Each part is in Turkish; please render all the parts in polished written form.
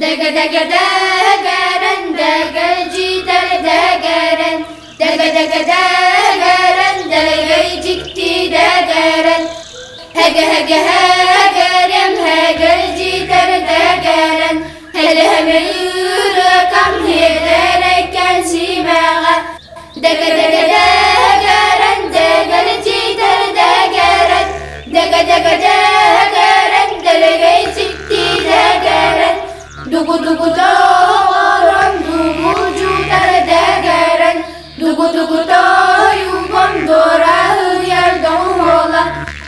Daga daga dagaran, daga jitar dagaran, daga daga dagaran, dalagay jikti dagaran. Haga haga hagaram, haga jitar dagaran, hal hamyurakam hidarakan simaga. Daga daga dagaran, daga jitar dagaran, daga daga dagaran, dalagay jikti dagaran. Dugu dugu doran, dugu jutar dagaran, dugu dugu doyumbam dora hıyar donhola.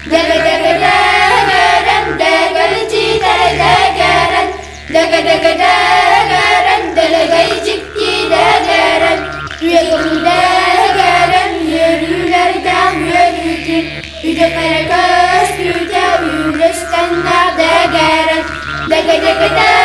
Daga daga dagaran, dagal jitar dagaran, daga daga dagaran, dalagay cikti dagaran. Yürü dagaran, yürülerden yürüdür, yüce kara göz yüce yürüsten dagaran. Daga daga dagaran.